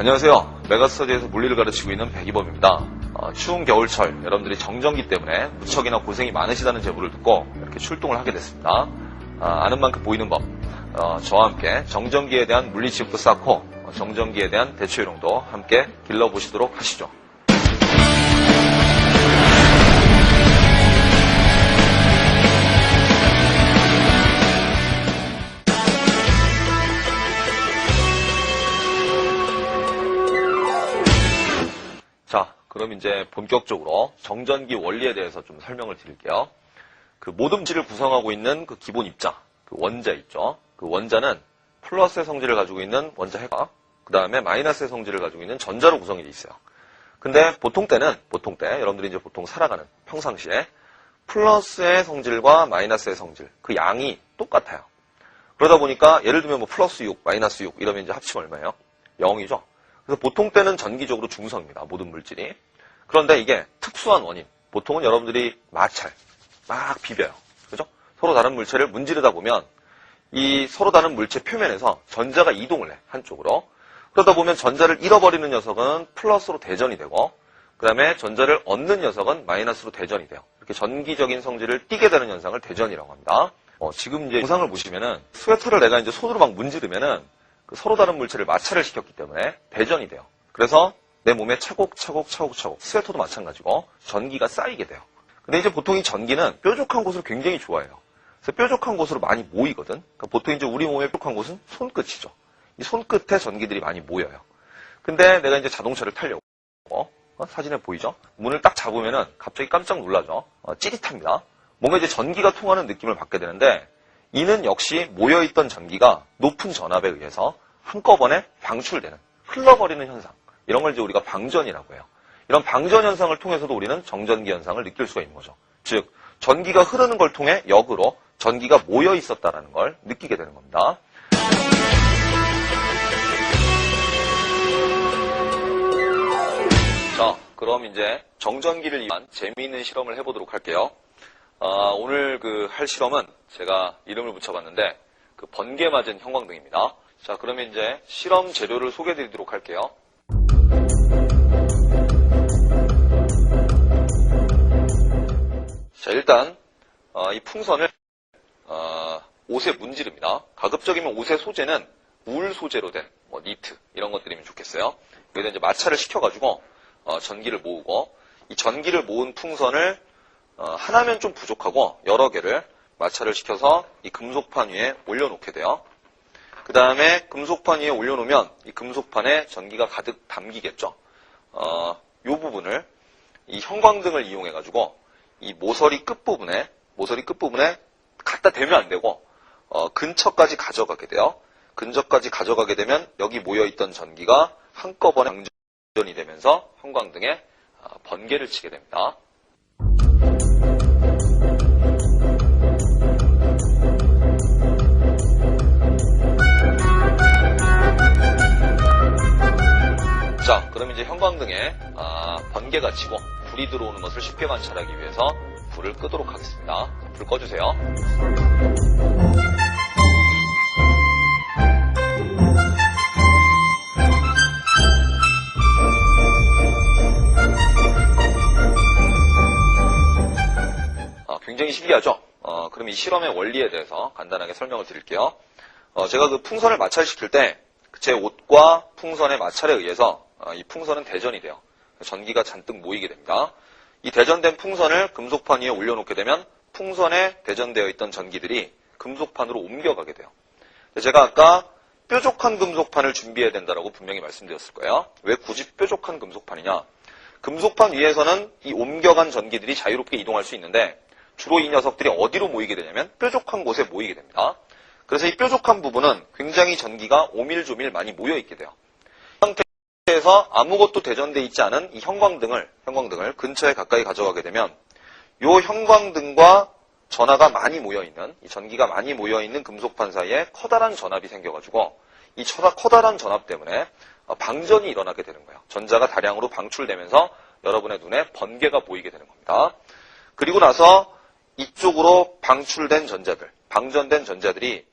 안녕하세요. 메가스터디에서 물리를 가르치고 있는 백이범입니다. 추운 겨울철 여러분들이 정전기 때문에 무척이나 고생이 많으시다는 제보를 듣고 이렇게 출동을 하게 됐습니다. 아는 만큼 보이는 법, 저와 함께 정전기에 대한 물리 지식도 쌓고 정전기에 대한 대처 요령도 함께 길러보시도록 하시죠. 자, 그럼 이제 본격적으로 정전기 원리에 대해서 좀 설명을 드릴게요. 그 모든 물질을 구성하고 있는 그 기본 입자, 그 원자 있죠. 그 원자는 플러스의 성질을 가지고 있는 원자 핵과 그 다음에 마이너스의 성질을 가지고 있는 전자로 구성이 되어 있어요. 근데 보통 때 여러분들이 이제 보통 살아가는 평상시에 플러스의 성질과 마이너스의 성질, 그 양이 똑같아요. 그러다 보니까 예를 들면 뭐 플러스 6, 마이너스 6 이러면 이제 합치면 얼마예요? 0이죠. 그래서 보통 때는 전기적으로 중성입니다. 모든 물질이. 그런데 이게 특수한 원인. 보통은 여러분들이 마찰, 막 비벼요. 그죠? 서로 다른 물체를 문지르다 보면 이 서로 다른 물체 표면에서 전자가 이동을 해. 한쪽으로. 그러다 보면 전자를 잃어버리는 녀석은 플러스로 대전이 되고 그 다음에 전자를 얻는 녀석은 마이너스로 대전이 돼요. 이렇게 전기적인 성질을 띠게 되는 현상을 대전이라고 합니다. 지금 이제 영상을 보시면은 스웨터를 내가 이제 손으로 막 문지르면은 그 서로 다른 물체를 마찰을 시켰기 때문에 대전이 돼요. 그래서 내 몸에 차곡차곡 스웨터도 마찬가지고 전기가 쌓이게 돼요. 근데 이제 보통 이 전기는 뾰족한 곳을 굉장히 좋아해요. 그래서 뾰족한 곳으로 많이 모이거든. 그러니까 보통 이제 우리 몸의 뾰족한 곳은 손끝이죠. 이 손끝에 전기들이 많이 모여요. 근데 내가 이제 자동차를 타려고 사진에 보이죠? 문을 딱 잡으면은 갑자기 깜짝 놀라죠. 찌릿합니다. 뭔가 이제 전기가 통하는 느낌을 받게 되는데 이는 역시 모여있던 전기가 높은 전압에 의해서 한꺼번에 방출되는, 흘러버리는 현상. 이런 걸 이제 우리가 방전이라고 해요. 이런 방전 현상을 통해서도 우리는 정전기 현상을 느낄 수가 있는 거죠. 즉, 전기가 흐르는 걸 통해 역으로 전기가 모여있었다는 걸 느끼게 되는 겁니다. 자, 그럼 이제 정전기를 위한 재미있는 실험을 해보도록 할게요. 오늘 할 실험은 제가 이름을 붙여봤는데 그 번개 맞은 형광등입니다. 자, 그러면 이제 실험 재료를 소개해드리도록 할게요. 자, 일단 이 풍선을 옷에 문지릅니다. 가급적이면 옷의 소재는 울 소재로 된 니트 이런 것들이면 좋겠어요. 여기다 이제 마찰을 시켜가지고 전기를 모으고 이 전기를 모은 풍선을 하나면 좀 부족하고 여러 개를 마찰을 시켜서 이 금속판 위에 올려놓게 돼요. 그 다음에 금속판 위에 올려놓으면 이 금속판에 전기가 가득 담기겠죠. 이 부분을 이 형광등을 이용해가지고 이 모서리 끝부분에 갖다 대면 안 되고 근처까지 가져가게 돼요. 근처까지 가져가게 되면 여기 모여있던 전기가 한꺼번에 방전이 되면서 형광등에 번개를 치게 됩니다. 자, 그럼 이제 형광등에 번개가 치고 불이 들어오는 것을 쉽게 관찰하기 위해서 불을 끄도록 하겠습니다. 불 꺼주세요. 굉장히 신기하죠? 그럼 이 실험의 원리에 대해서 간단하게 설명을 드릴게요. 제가 그 풍선을 마찰시킬 때 제 옷과 풍선의 마찰에 의해서 이 풍선은 대전이 돼요. 전기가 잔뜩 모이게 됩니다. 이 대전된 풍선을 금속판 위에 올려놓게 되면 풍선에 대전되어 있던 전기들이 금속판으로 옮겨가게 돼요. 제가 아까 뾰족한 금속판을 준비해야 된다고 분명히 말씀드렸을 거예요. 왜 굳이 뾰족한 금속판이냐? 금속판 위에서는 이 옮겨간 전기들이 자유롭게 이동할 수 있는데 주로 이 녀석들이 어디로 모이게 되냐면 뾰족한 곳에 모이게 됩니다. 그래서 이 뾰족한 부분은 굉장히 전기가 오밀조밀 많이 모여있게 돼요. 이 상태에서 아무것도 대전되어 있지 않은 이 형광등을 근처에 가까이 가져가게 되면 이 형광등과 전하가 많이 모여있는, 이 전기가 많이 모여있는 금속판 사이에 커다란 전압이 생겨가지고 이 커다란 전압 때문에 방전이 일어나게 되는 거예요. 전자가 다량으로 방출되면서 여러분의 눈에 번개가 보이게 되는 겁니다. 그리고 나서 이쪽으로 방출된 전자들, 방전된 전자들이